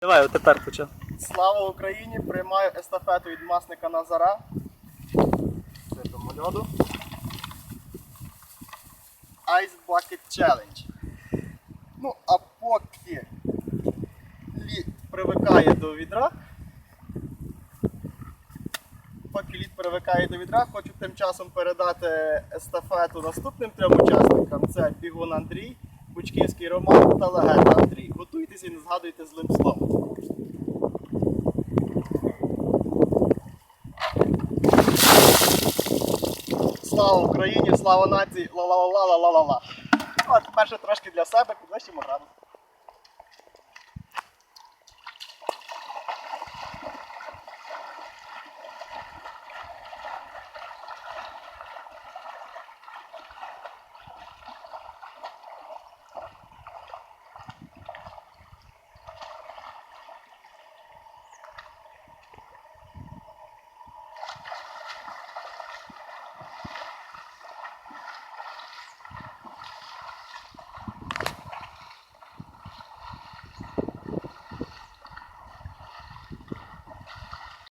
Давай, от тепер почав. Слава Україні! Приймаю естафету від масника Назара. Сипемо льоду. Ice Bucket Challenge. Ну, а поки лід привикає до відра, хочу тим часом передати естафету наступним трьом учасникам. Це Бігун Андрій, Бучківський Роман та Легенда Андрій. Готуйтесь і не згадуйте злим словом. Слава Україні, слава нації, ла-ла-ла-ла-ла-ла-ла. От, перше трошки для себе, підвищимо градус.